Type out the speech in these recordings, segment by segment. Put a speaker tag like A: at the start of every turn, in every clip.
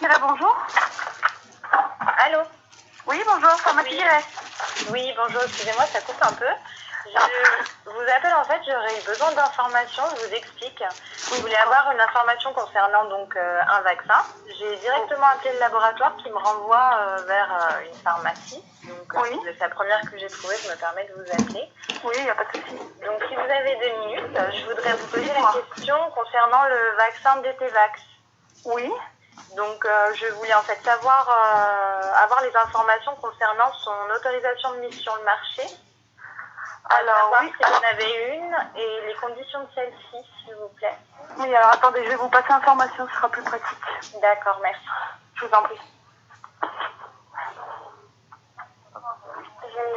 A: pharmacie là, bonjour.
B: Allô?
A: Oui, bonjour, pharmacie Guéret.
B: Oui, bonjour, excusez-moi, ça coupe un peu. Je vous appelle en fait, j'aurais eu besoin d'informations, je vous explique. Je voulais avoir une information concernant donc un vaccin. J'ai directement appelé le laboratoire qui me renvoie vers une pharmacie. Donc c'est la première que j'ai trouvée, je me permets de vous appeler.
A: Oui, il n'y a pas de souci.
B: Donc si vous avez 2 minutes, je voudrais vous poser la question concernant le vaccin DTvax.
A: Oui.
B: Donc je voulais en fait savoir, avoir les informations concernant son autorisation de mise sur le marché.
A: Alors
B: oui. Si vous en avez une et les conditions de celle-ci, s'il vous plaît.
A: Oui, alors attendez, je vais vous passer l'information, ce sera plus pratique.
B: D'accord, merci.
A: Je vous en prie.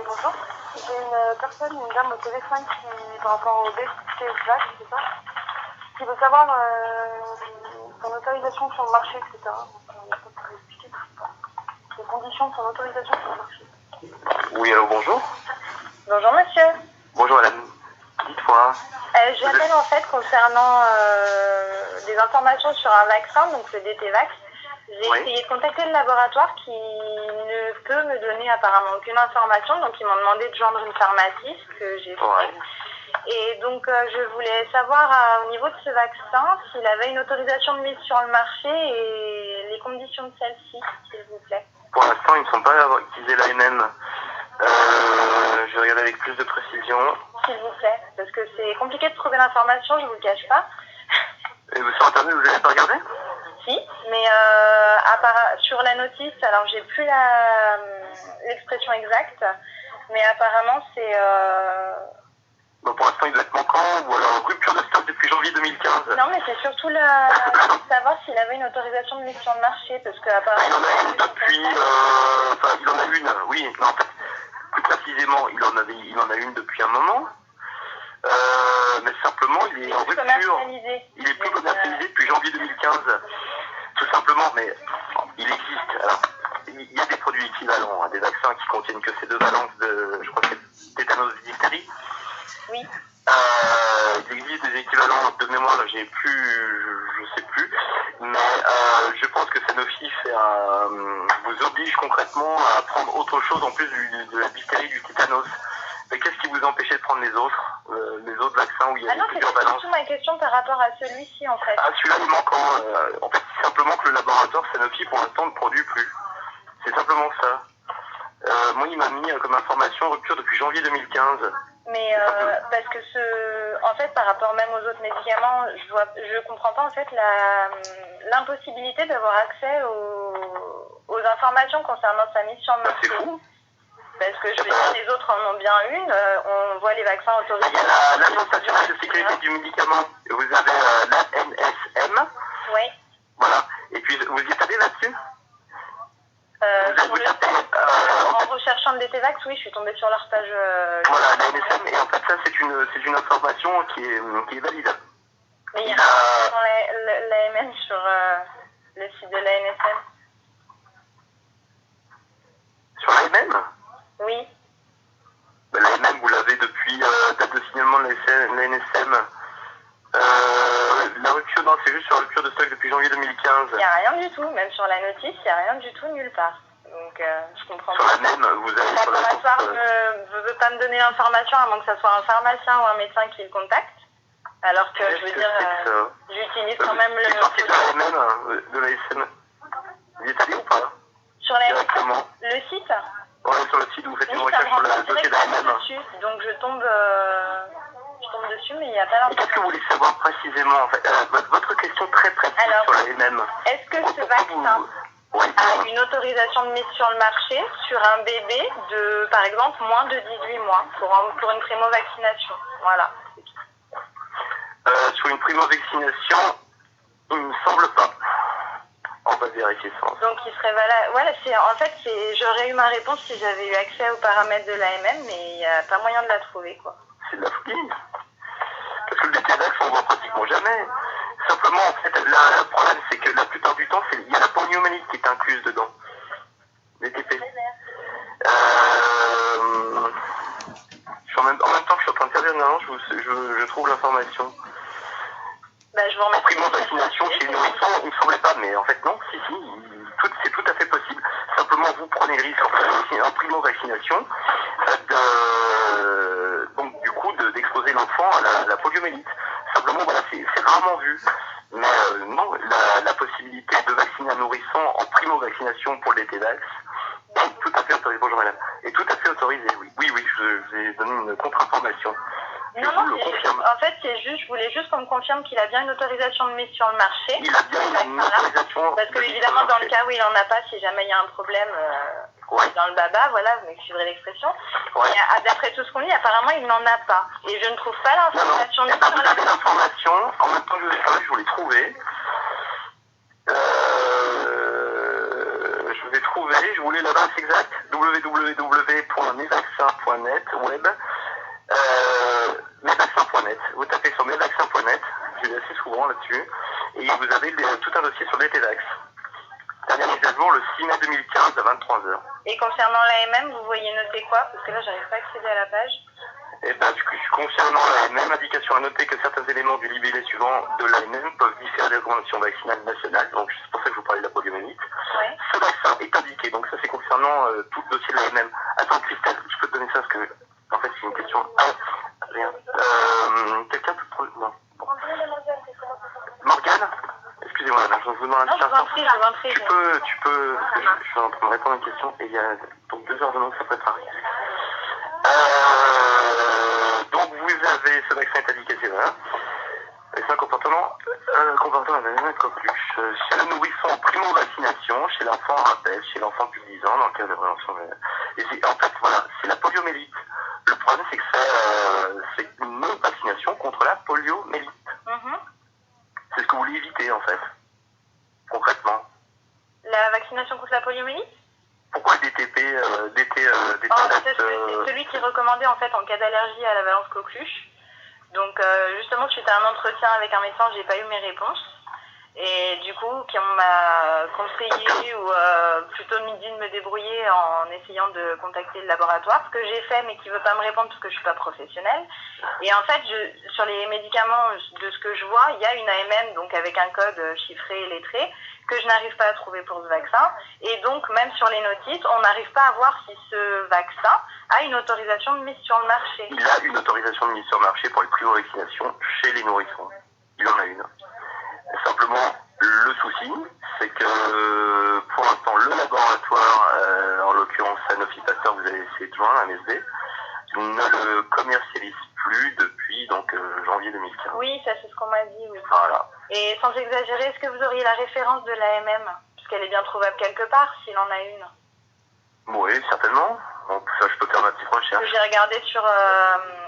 B: Bonjour. J'ai une dame au téléphone qui, par rapport au DTvax, c'est ça, qui veut savoir son autorisation sur le marché, etc. Les conditions de son autorisation sur le marché.
C: Oui, allô, bonjour.
B: Bonjour monsieur.
C: Bonjour madame. Dites-moi.
B: J'appelle en fait concernant des informations sur un vaccin, donc le DTvax. J'ai essayé de contacter le laboratoire qui ne peut me donner apparemment aucune information, donc ils m'ont demandé de joindre une pharmacie, ce que j'ai fait. Et donc je voulais savoir au niveau de ce vaccin s'il avait une autorisation de mise sur le marché et les conditions de celle-ci, s'il vous plaît.
C: Pour l'instant, ils ne sont pas utilisés l'AMM. Je regarde avec plus de précision.
B: S'il vous plaît, parce que c'est compliqué de trouver l'information, je ne vous le cache pas.
C: Et sur Internet, vous n'avez pas regardé?
B: Si, mais sur la notice, alors j'ai plus l'expression exacte, mais apparemment c'est...
C: Bon, pour l'instant, il doit être manquant, ou alors rupture de stock depuis janvier 2015.
B: Non, mais c'est surtout savoir s'il avait une autorisation de mise sur le marché, parce que apparemment...
C: Il en a une depuis... Enfin, il en a une, oui. Non, en fait, plus précisément, il en a une depuis un moment. Mais simplement, il est en rupture. Il est plus commercialisé depuis janvier 2015. Tout simplement, mais il existe. Alors, il y a des produits équivalents, des vaccins qui contiennent que ces deux valences de, je crois que c'est tétanos et diphtérie.
B: Oui.
C: Il existe des équivalents de mémoire, là, j'ai plus, je sais plus, mais je pense que Sanofi vous oblige concrètement à prendre autre chose en plus de la diphtérie, du tétanos. Mais qu'est-ce qui vous empêchait de prendre les autres vaccins où il y a plusieurs valences?
B: C'est surtout ma question par rapport à celui-ci en fait.
C: Ah, celui-là il manque en fait, c'est simplement que le laboratoire Sanofi pour l'instant ne produit plus. C'est simplement ça. Moi, il m'a mis comme information rupture depuis janvier 2015.
B: Mais parce que en fait, par rapport même aux autres médicaments, je comprends pas en fait l'impossibilité d'avoir accès aux informations concernant sa mise sur le marché.
C: C'est fou.
B: Parce que je veux dire, les autres en ont bien une, on voit les vaccins autorisés.
C: Il y a l'Agence nationale de sécurité du médicament, vous avez la NSM. Oui. Voilà, et puis vous y êtes allé là-dessus?
B: En recherchant le DTvax, oui, je suis tombée sur leur page.
C: Voilà, la NSM, et en fait, ça, c'est une information qui est valide.
B: Mais il y a l'AMN sur le site de la NSM.
C: Sur l'AMM?
B: Oui.
C: Ben, l'AMM, vous l'avez depuis date de signalement de la NSM. La rupture, non, c'est juste sur la rupture de stock depuis janvier 2015.
B: Il n'y a rien du tout, même sur la notice, il n'y a rien du tout nulle part. Donc, je comprends
C: pas. Sur la même, vous avez...
B: Le laboratoire ne veut pas me donner l'information à moins que ce soit un pharmacien ou un médecin qui le contacte. Alors que, je veux dire, j'utilise quand même le...
C: C'est sorti de la même, de la SM. Vous y êtes allé ou pas?
B: Sur le site?
C: Ouais, sur le site, vous faites une recherche sur le dossier de la même.
B: Donc, je tombe dessus, mais il n'y a pas l'information.
C: Qu'est-ce que vous voulez savoir précisément en fait? Votre question très précise sur la MM.
B: Est-ce que ce vaccin a une autorisation de mise sur le marché sur un bébé de, par exemple, moins de 18 mois pour une primo-vaccination? Voilà.
C: Sur une primo-vaccination, il ne me semble pas. On va vérifier ça.
B: Donc il serait valable. Voilà, en fait, j'aurais eu ma réponse si j'avais eu accès aux paramètres de l'AMM, mais il n'y a pas moyen de la trouver, quoi.
C: C'est de la folie. Parce que le DTvax, on ne voit pratiquement jamais. Simplement, en fait, le problème, c'est que la plupart du temps, il y a la poliomyélite qui est incluse dedans. DTP. En même temps que je suis en train de faire une annonce, je trouve l'information.
B: Je vous remercie.
C: Primo-vaccination chez les nourrissons, il ne me semblait pas, mais en fait non, c'est tout à fait possible. Simplement, vous prenez le risque en primo-vaccination donc du coup d'exposer l'enfant à la poliomyélite. Simplement, voilà, c'est rarement vu. Mais non, la possibilité de vacciner un nourrisson en primo-vaccination pour le DT-Vax est tout à fait autorisée. Bonjour madame. Est tout à fait autorisé, oui. Oui, je vous ai donné une contre-information.
B: Non, en fait, je voulais juste qu'on me confirme qu'il a bien une autorisation de mise sur le marché.
C: Il a bien une autorisation.
B: Parce que évidemment, dans le cas où il n'en a pas, si jamais il y a un problème dans le baba, voilà, vous m'excuserez l'expression.
C: Ouais.
B: D'après tout ce qu'on dit, apparemment, il n'en a pas. Et je ne trouve pas l'information.
C: Vous avez l'information, en même temps que je vous l'ai trouvée. Je vais trouver, je voulais l'adresse exacte, www.mesvaccins.net, web. Mesvaccins.net, vous tapez sur mesvaccins.net, je vais assez souvent là-dessus, et vous avez tout un dossier sur le DT-Vax. Dernière mise à jour le 6 mai 2015 à 23h.
B: Et concernant l'AMM, vous voyez noter quoi? Parce que là, j'arrive pas à accéder à la page.
C: Concernant l'AMM, indication à noter que certains éléments du libellé suivant de l'AMM peuvent différer des recommandations vaccinales nationales, donc c'est pour ça que je vous parlais de la poliomyélite.
B: Ouais.
C: Ce vaccin est indiqué, donc ça c'est concernant tout le dossier de l'AMM. Attends Christelle, je peux te donner ça parce que, en fait c'est une question... rien. Quelqu'un peut... Non. Bon. Morgane, excusez-moi, je vous demande un petit instant.
B: Je vous en prie.
C: Tu peux, parce que je suis en train de répondre à une question et il y a donc 2 heures de nom que ça peut être arrivé. Donc vous avez ce vaccin est indiqué, c'est vrai. C'est un comportement d'un coqueluche. Chez le nourrisson, primo-vaccination, chez l'enfant rappel, chez l'enfant plus de 10 ans, dans le cas de prévention. Et en fait, voilà, c'est la poliomyélite. Le problème, c'est que c'est une non-vaccination contre la poliomyélite. C'est ce que vous voulez éviter, en fait, concrètement.
B: La vaccination contre la poliomyélite?
C: Pourquoi le DTP,
B: c'est celui qui est recommandé en fait en cas d'allergie à la valence coqueluche. Donc justement, suite à un entretien avec un médecin, j'ai pas eu mes réponses. Et du coup, on m'a conseillé ou plutôt mis de me débrouiller en essayant de contacter le laboratoire, ce que j'ai fait mais qui ne veut pas me répondre parce que je suis pas professionnelle. Et en fait, sur les médicaments, de ce que je vois, il y a une AMM donc avec un code chiffré et lettré que je n'arrive pas à trouver pour ce vaccin. Et donc, même sur les notices, on n'arrive pas à voir si ce vaccin a une autorisation de mise sur le marché.
C: Il a une autorisation de mise sur le marché pour les primo-vaccinations chez les nourrissons. Il en a une. Simplement, le souci, c'est que pour l'instant, le laboratoire, en l'occurrence Sanofi Pasteur, vous avez essayé de joindre, MSD, ne le commercialise plus depuis donc janvier 2015.
B: Oui, ça c'est ce qu'on m'a dit, oui.
C: Voilà.
B: Et sans exagérer, est-ce que vous auriez la référence de l'AMM? Puisqu'elle est bien trouvable quelque part, s'il en a une.
C: Oui, certainement. Donc ça, je peux faire ma petite recherche.
B: J'ai regardé sur,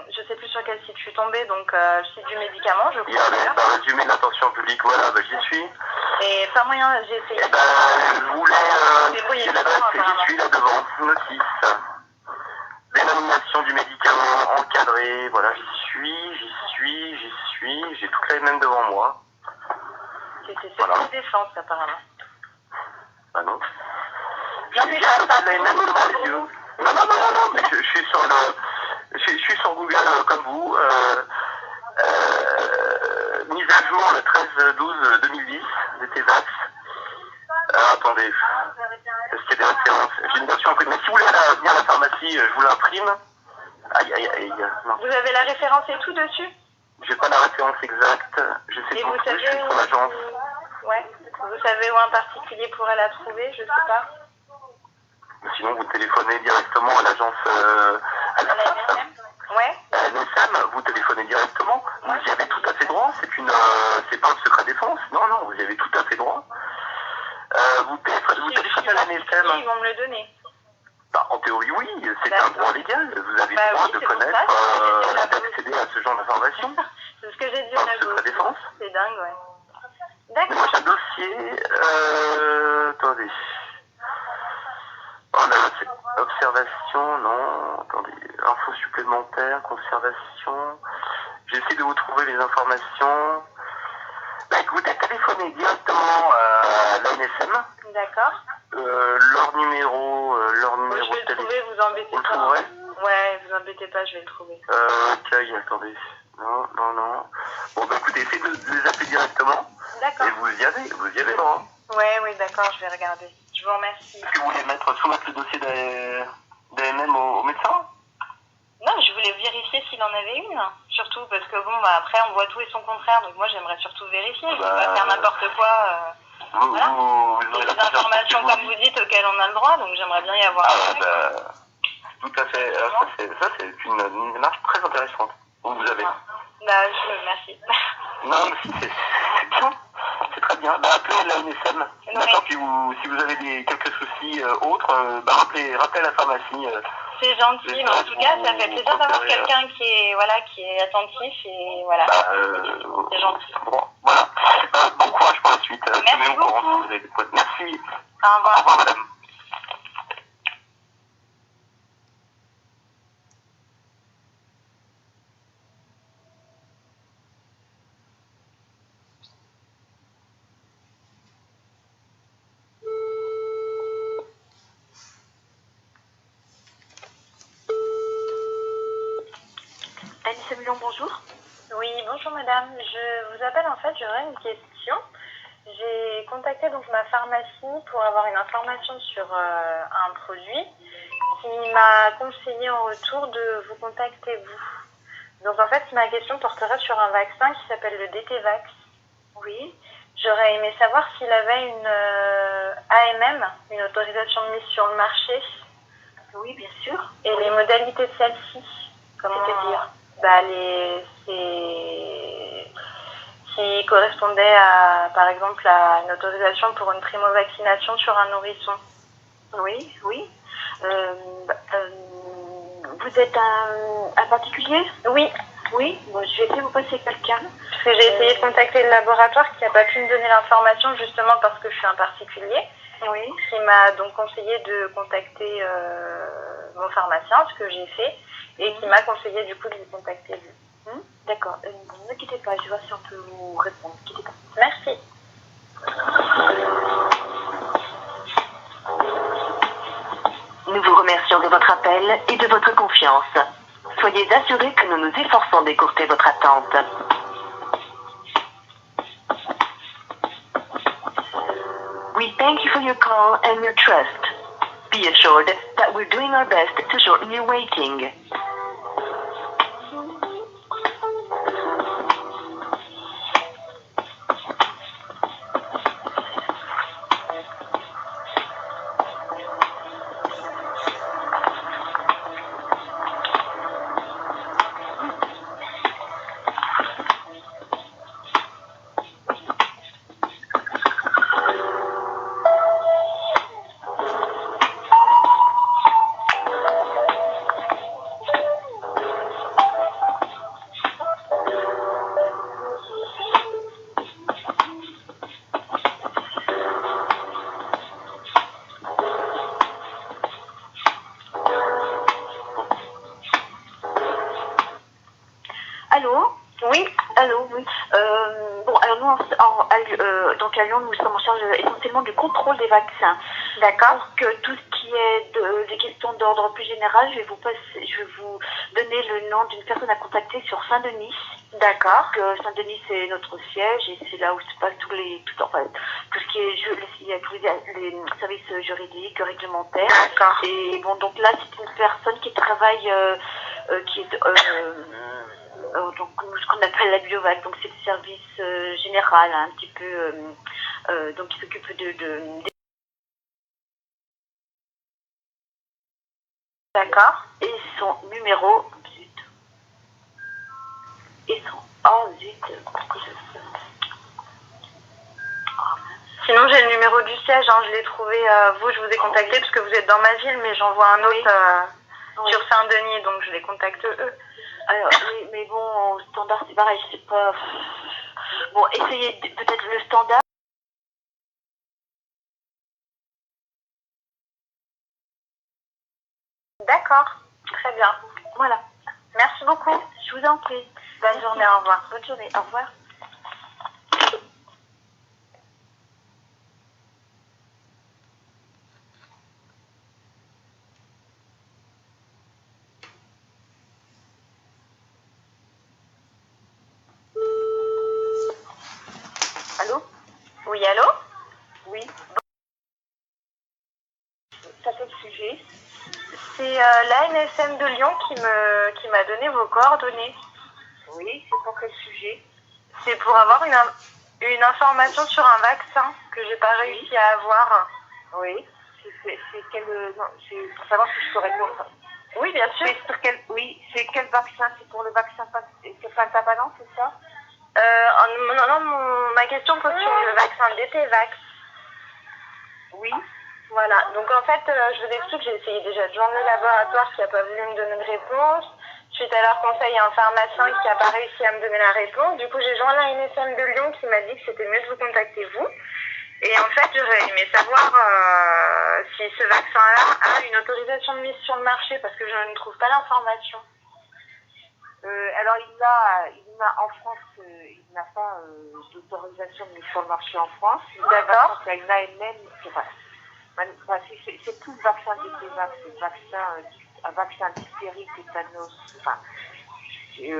B: je sais plus sur quel site je suis tombée, donc site du médicament, je crois.
C: Il y a un résumé de l'attention publique, voilà, j'y suis.
B: Et pas moyen, j'ai essayé.
C: Je voulais, j'y suis là devant, notice. Dénomination du médicament encadré, voilà, j'y suis, j'ai toutes les mêmes devant moi.
B: C'était cette défense, apparemment.
C: Ah non. J'ai les mêmes devant les yeux. Non, mais je suis sur Google comme vous. Mise à jour le 13-12-2010, DT-Vax. Attendez, est-ce qu'il y a des références? J'ai une version imprimée. Si vous voulez venir à la pharmacie, je vous l'imprime. Aïe, non.
B: Vous avez la référence et tout dessus?
C: J'ai pas la référence exacte. J'essaie de vous trouver, je suis sur l'agence.
B: Ouais. Vous savez où un particulier pourrait la trouver? Je sais pas.
C: Sinon, vous téléphonez directement à l'agence, à la FAF.
B: Ouais.
C: À l'NSM, vous téléphonez directement. Vous y avez tout à fait droit. C'est pas un secret défense. Non, vous y avez tout à fait droit. Vous téléphonez à l'NSM.
B: Ils vont me le donner.
C: En théorie, oui. C'est un droit légal. Vous avez le droit de connaître, d'accéder à ce genre d'informations.
B: C'est ce que j'ai dit
C: à la secret défense.
B: C'est dingue, ouais. D'accord.
C: Moi, j'ai un dossier. Attendez. Oh là, c'est observation, non, attendez, info supplémentaire, conservation. J'essaie de vous trouver les informations. Écoutez, téléphonez directement à l'ANSM.
B: D'accord.
C: Leur numéro
B: je vais
C: de
B: le
C: téléphone.
B: trouver, vous embêtez pas. Ouais, vous embêtez pas, je vais le trouver.
C: Accueil, attendez. Non. Bon, écoutez, essayez de les appeler directement.
B: D'accord.
C: Et vous y allez pas. Hein.
B: Oui, d'accord, je vais regarder. Je vous remercie.
C: Est-ce que vous voulez soumettre le dossier d'AMM au médecin?
B: Non, je voulais vérifier s'il en avait une. Surtout parce que bon, après, on voit tout et son contraire. Donc moi, j'aimerais surtout vérifier. Je ne veux pas faire n'importe quoi. Voilà.
C: Vous aurez
B: des informations, comme vous dites, auxquelles on a le droit. Donc j'aimerais bien y avoir.
C: Tout à fait. Ça, c'est une démarche très intéressante. Vous avez.
B: Merci.
C: Non, mais si, c'est bien. C'est très bien. Appelez la NSM. D'accord. Puis si vous avez quelques soucis autres, rappelez la pharmacie.
B: C'est gentil, mais en tout cas, ça fait plaisir d'avoir quelqu'un qui est attentif et voilà. C'est gentil.
C: Bon, voilà. Bon courage pour la suite.
B: Merci beaucoup.
C: Merci.
B: Au revoir.
C: Au revoir, madame.
A: Anissa Milan, bonjour.
B: Oui, bonjour madame. Je vous appelle en fait, j'aurais une question. J'ai contacté donc ma pharmacie pour avoir une information sur un produit qui m'a conseillé en retour de vous contacter vous. Donc en fait, ma question porterait sur un vaccin qui s'appelle le DT-Vax.
A: Oui.
B: J'aurais aimé savoir s'il avait une AMM, une autorisation de mise sur le marché.
A: Oui, bien sûr.
B: Et les modalités de celle-ci.
A: C'est-à-dire
B: qui correspondait à, par exemple, à une autorisation pour une primo-vaccination sur un nourrisson.
A: Oui. Vous êtes un particulier?
B: Oui.
A: Oui, bon, je vais essayer de vous passer quelqu'un.
B: Parce que j'ai essayé de contacter le laboratoire qui n'a pas pu me donner l'information justement parce que je suis un particulier.
A: Oui.
B: Qui m'a donc conseillé de contacter mon pharmacien, ce que j'ai fait, et qui m'a conseillé du coup de vous contacter vous.
A: D'accord, ne quittez pas, je vais voir si on peut vous répondre. Ne quittez pas.
B: Merci.
D: Nous vous remercions de votre appel et de votre confiance. Soyez assurés que nous nous efforçons d'écourter votre attente. We thank you for your call and your trust. Be assured that we're doing our best to shorten your waiting.
A: Allô?
B: Oui.
A: Allô, oui. Bon, alors nous, donc à Lyon, nous sommes en charge essentiellement du contrôle des vaccins.
B: D'accord.
A: Donc tout ce qui est des questions d'ordre plus général, je vais vous donner le nom d'une personne à contacter sur Saint-Denis.
B: D'accord.
A: Saint-Denis, c'est notre siège et c'est là où se passe tout ce qui est les services juridiques, réglementaires.
B: D'accord.
A: Et bon, donc là, c'est une personne qui travaille, qui est donc ce qu'on appelle la biovac, donc c'est le service général, un petit peu, donc qui s'occupe de
B: D'accord.
A: et son numéro,
B: Sinon, j'ai le numéro du siège, je l'ai trouvé, je vous ai contacté parce que vous êtes dans ma ville, mais j'en vois un autre sur Saint-Denis, donc je les contacte eux.
A: Alors, mais bon, au standard, c'est pareil, je sais pas. Bon, essayez peut-être le standard.
B: D'accord, très bien.
A: Voilà.
B: Merci beaucoup.
A: Je vous en prie.
B: Bonne journée, au revoir.
A: Bonne journée, au revoir.
B: Oui, allô?
E: Oui. C'est à quel sujet?
B: C'est l'ANSM de Lyon qui m'a donné vos coordonnées.
E: Oui, c'est pour quel sujet?
B: C'est pour avoir une information sur un vaccin que j'ai pas réussi à avoir.
E: Oui. C'est quel... non, c'est pour savoir si je peux répondre.
B: Oui, bien sûr.
E: C'est quel vaccin? C'est pour le vaccin pentavalent, c'est ça?
B: Non, ma question porte sur le vaccin DTvax.
E: Oui.
B: Voilà, donc en fait, je vous explique, j'ai essayé déjà de joindre le laboratoire qui n'a pas voulu me donner de réponse. Suite à leur conseil, il y a un pharmacien qui n'a pas réussi à me donner la réponse. Du coup, j'ai joint la NSM de Lyon qui m'a dit que c'était mieux de vous contacter vous. Et en fait, j'aurais aimé savoir si ce vaccin-là a une autorisation de mise sur le marché parce que je ne trouve pas l'information.
E: Alors, il n'a en France, il n'a pas d'autorisation de mise sur le marché en France.
B: D'accord.
E: Il y a une AMM, c'est plus le vaccin DTvax, c'est un vaccin diphtérie, tétanos, qui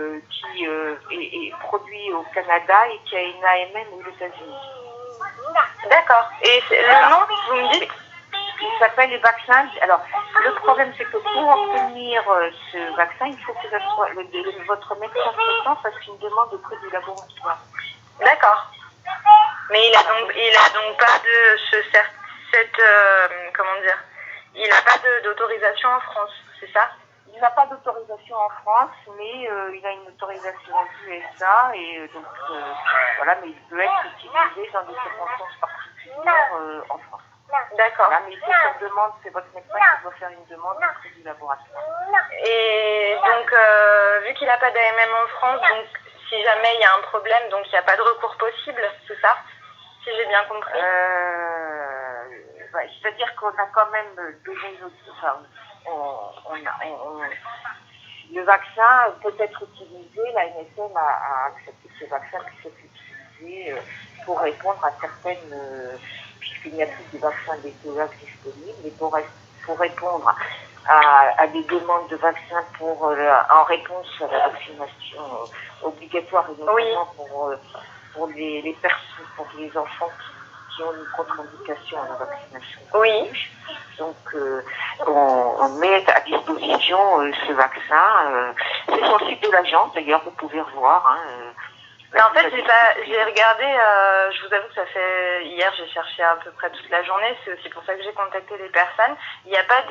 E: est produit au Canada et qui a une AMM aux États-Unis.
B: D'accord. Et le nom, vous me dites?
E: Il s'appelle les vaccins. Alors, le problème, c'est que pour obtenir ce vaccin, il faut que votre médecin traitant fasse une demande auprès du laboratoire.
B: D'accord. Mais il a donc pas de comment dire? Il n'a pas d'autorisation en France, c'est ça?
E: Il n'a pas d'autorisation en France, mais il a une autorisation aux USA et donc voilà, mais il peut être utilisé dans des circonstances particulières en France.
B: D'accord.
E: Voilà, mais c'est votre médecin qui doit faire une demande auprès du laboratoire.
B: Et donc, vu qu'il n'a pas d'AMM en France, donc si jamais il y a un problème, donc il n'y a pas de recours possible, c'est ça? Si j'ai bien compris.
E: C'est-à-dire qu'on a quand même donné le vaccin peut être utilisé, la NSM a accepté que ce vaccin puisse être utilisé pour répondre à certaines, puisqu'il n'y a plus de vaccins DTvax disponibles, mais pour répondre à des demandes de vaccins en réponse à la vaccination obligatoire et notamment pour les personnes, pour les enfants qui ont une contre-indication à la vaccination.
B: Oui.
E: Donc, on met à disposition ce vaccin. C'est sur le site de l'agence, d'ailleurs, vous pouvez revoir.
B: Mais en fait, j'ai regardé, je vous avoue que ça fait... Hier, j'ai cherché à peu près toute la journée, c'est aussi pour ça que j'ai contacté les personnes. Il n'y a pas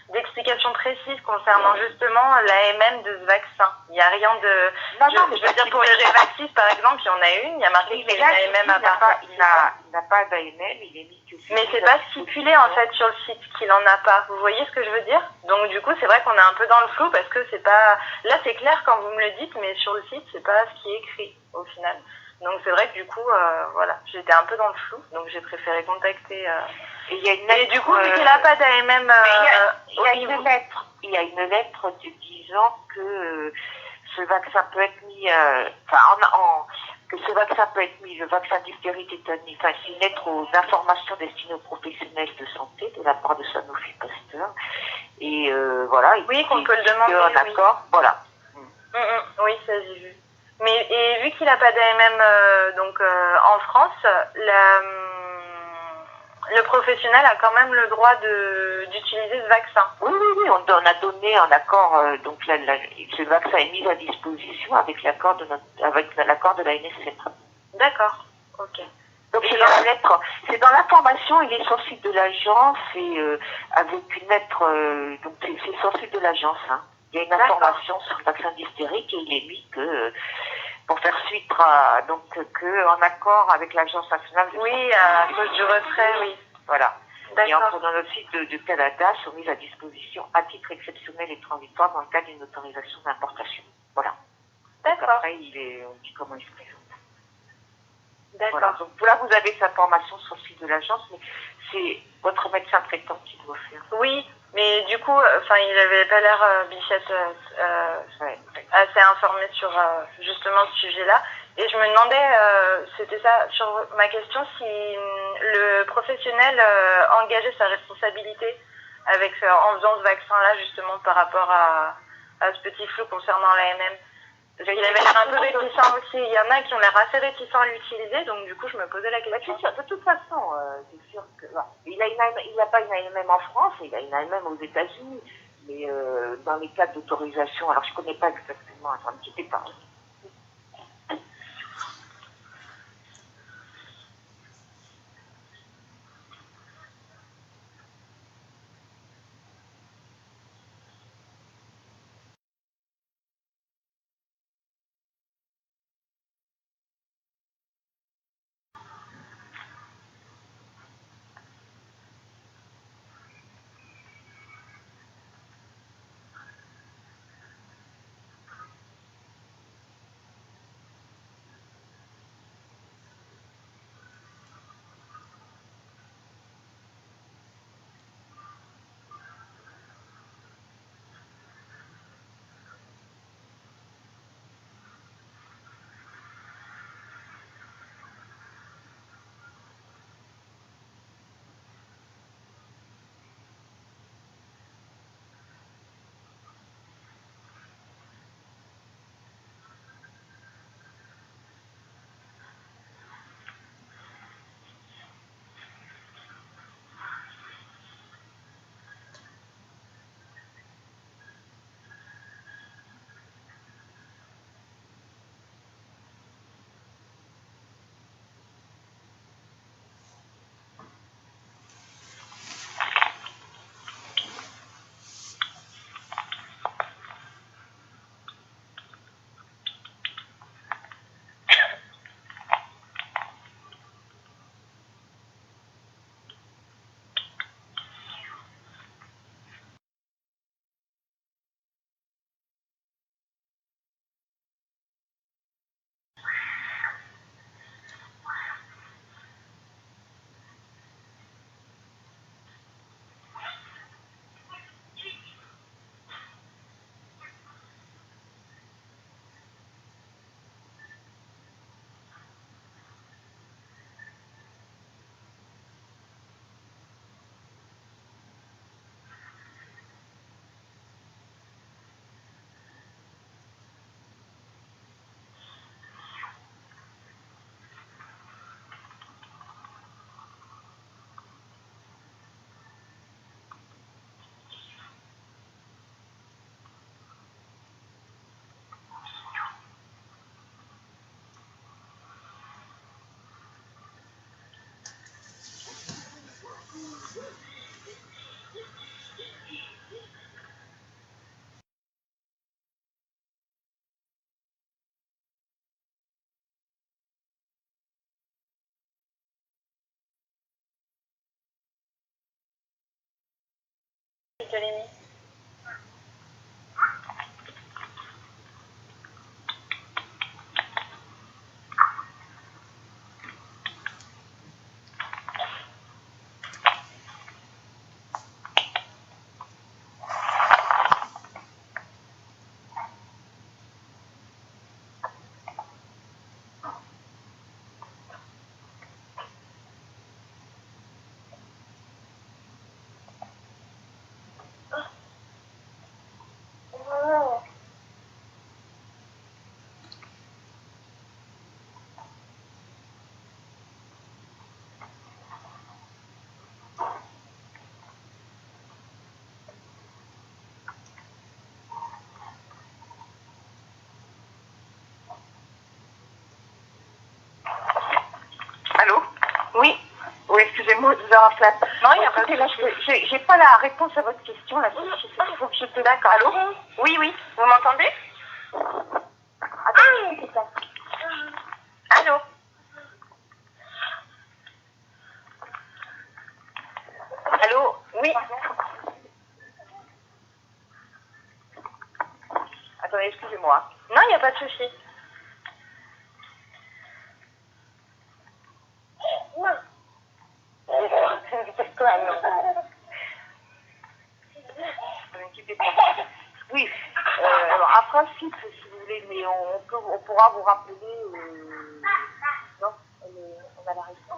B: d'explication précise concernant justement l'AMM de ce vaccin. Il n'y a rien de... Je veux dire, pour les Révaxis, par exemple, il y en a une, il y a marqué qu'il y a une AMM à part.
E: Il n'a pas d'AMM, il est mis que...
B: Mais c'est pas stipulé en fait sur le site qu'il en a pas. Vous voyez ce que je veux dire? Donc du coup, c'est vrai qu'on est un peu dans le flou parce que c'est pas... Là, c'est clair quand vous me le dites, mais sur le site, c'est pas ce qui est écrit au final. Donc c'est vrai que du coup, voilà, j'étais un peu dans le flou, donc j'ai préféré contacter... Et du coup, vu qu'il n'a pas d'AMM...
E: Il y a une lettre disant que ce vaccin peut être mis... que ce vaccin peut être mis, le vaccin diphtérie tétanique, c'est une lettre d'information destinée aux professionnels de santé de la part de Sanofi Pasteur. Et voilà.
B: Oui, qu'on peut le demander.
E: En accord, voilà.
B: Oui, ça j'ai vu. Et vu qu'il n'a pas d'AMM en France, le professionnel a quand même le droit d'utiliser ce vaccin.
E: Oui, on a donné en accord, donc ce vaccin est mis à disposition avec l'accord de la NSM.
B: D'accord, ok.
E: Donc c'est dans la lettre, c'est dans l'information, il est sur le site de l'agence et avec une lettre, donc c'est sur le site de l'agence. Il y a une information sur le vaccin dyshtérique et il est mis que pour faire suite en accord avec l'agence nationale de santé.
B: Oui, à cause du retrait, oui.
E: Voilà.
B: D'accord.
E: Et entre dans notre site de Canada sont mises à disposition à titre exceptionnel et transitoire dans le cadre d'une autorisation d'importation. Voilà.
B: D'accord.
E: Donc après, on dit comment il se présente.
B: D'accord.
E: Voilà. Donc là, vous avez cette information sur le site de l'agence, mais c'est votre médecin traitant qui doit faire.
B: Oui, mais du coup, il avait pas l'air, Bichette, assez informé sur justement ce sujet-là. Et je me demandais, c'était ça, sur ma question, si le professionnel engageait sa responsabilité en faisant ce vaccin-là, justement, par rapport à ce petit flou concernant l'AMM. Il avait l'air un peu réticent aussi. Il y en a qui ont l'air assez réticents à l'utiliser, donc du coup, je me posais la question.
E: De toute façon, c'est sûr que... Il n'a pas une AMM en France, il a une AMM aux États-Unis. Mais dans les cas d'autorisation, alors je ne connais pas exactement, attends, ne quittez pas.
B: Je l'ai mis.
E: Allô? Oui. Oui, excusez-moi de vous avoir fait. Non, il y a écoutez, là, j'ai pas la réponse à votre question, là. Il faut que je te... D'accord. Allô? Oui, oui. Vous m'entendez? Attendez, c'est ça. Allô? Allô? Oui. Attendez, excusez-moi.
B: Non, il n'y a pas de souci.
E: Oui, alors à principe, si vous voulez, mais on pourra vous rappeler. Non, on a la réponse.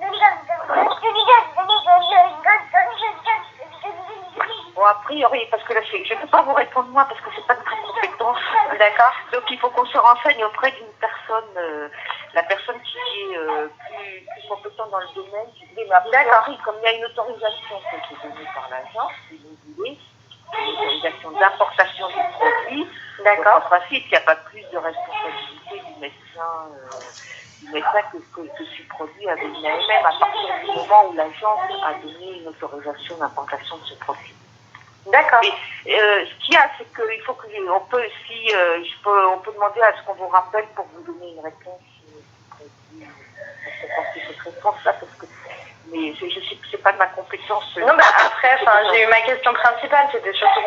E: Bon, a priori, parce que là, je ne peux pas vous répondre moi parce que c'est pas de ma compétence.
B: D'accord.
E: Donc il faut qu'on se renseigne auprès d'une personne, la personne qui est plus compétente dans le domaine. Mais a priori, comme il y a une autorisation qui est donnée par l'agence, si vous voulez, une autorisation d'importation du produit,
B: d'accord.
E: En principe, il n'y a pas plus de responsabilité du médecin que ce produit avait même à partir du moment où l'agence a donné une autorisation d'importation de ce produit.
B: D'accord.
E: Mais ce qu'il y a, c'est qu'il faut on peut demander à ce qu'on vous rappelle pour vous donner une réponse. Pour penser cette réponse-là, parce que mais c'est pas de ma compétence.
B: Non, après, j'ai eu ma question principale, c'était surtout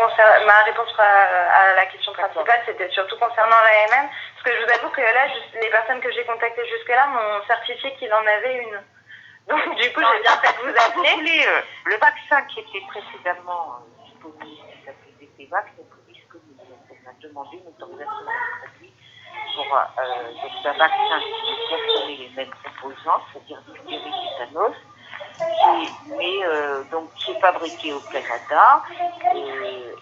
B: ma réponse à la question principale, c'était surtout concernant l'AMM, parce que je vous avoue que là, les personnes que j'ai contactées jusque-là m'ont certifié qu'il en avait une. Donc du coup, j'ai bien fait de vous appeler.
E: Vous voulez, le vaccin qui était précédemment disponible, qui s'appelait DTVax, n'est plus disponible. On a demandé une autorisation de produit pour donc un vaccin qui contenait les mêmes composants, c'est-à-dire diphtérie, tétanos, donc qui est fabriqué au Canada.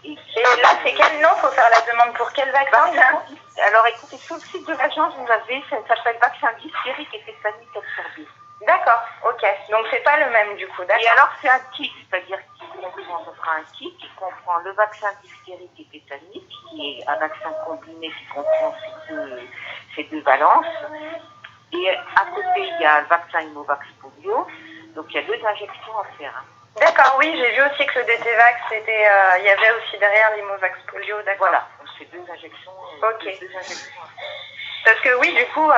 B: Et là, c'est quel nom? Faut faire la demande pour quel vaccin?
E: Alors écoutez, sur le site de l'agence, vous avez, ça s'appelle vaccin dysphérique et tétanique absorbé.
B: D'accord, ok. Donc c'est pas le même du coup, d'accord.
E: Et alors c'est un kit, c'est-à-dire qu'il comprend un kit qui comprend le vaccin dysphérique et tétanique, qui est un vaccin combiné qui comprend ces deux valences. Et à côté, il y a le vaccin Immovax polio. Donc il y a 2 injections à faire.
B: D'accord, oui, j'ai vu aussi que le DTVax, il y avait aussi derrière l'Immovax polio, d'accord.
E: Voilà, donc c'est 2 injections.
B: Ok.
E: 2 injections à faire.
B: Parce que oui, du coup,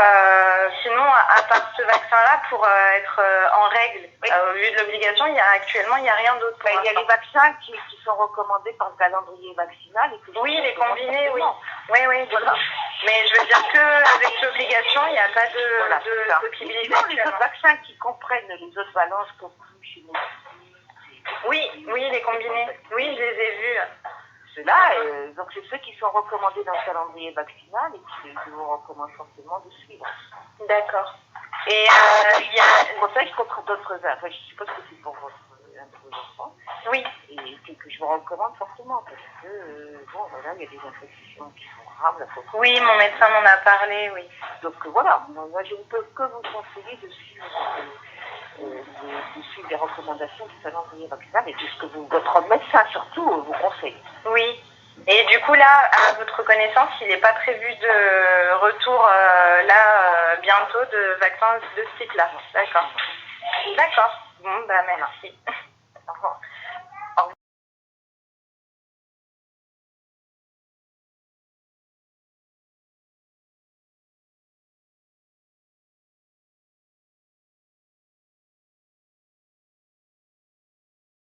B: sinon, à part ce vaccin-là, pour être en règle, au lieu de l'obligation, actuellement, il n'y a rien d'autre.
E: Il y a les vaccins qui sont recommandés par le calendrier vaccinal.
B: Oui, les combinés, oui. Oui, voilà. Mais je veux dire qu'avec l'obligation, il n'y a pas de possibilité.
E: Sinon, les autres vaccins qui comprennent les autres valences, comme chez nous.
B: Oui, les combinés. Oui, je les ai vus.
E: Ceux-là, donc c'est ceux qui sont recommandés dans le calendrier vaccinal et que je vous recommande fortement de suivre.
B: D'accord. Et
E: il y a un protège contre d'autres, enfin je suppose que c'est pour un de vos enfants.
B: Oui.
E: Et que je vous recommande fortement parce que, voilà, il y a des infections qui sont graves.
B: Oui, mon médecin m'en a parlé, oui.
E: Donc voilà, moi je ne peux que vous conseiller de suivre les recommandations du calendrier vaccinal et de ce que votre médecin surtout vous conseille.
B: Oui. Et du coup là, à votre connaissance, il n'est pas prévu de retour bientôt de vaccins de ce type-là. D'accord. D'accord. Bon, merci.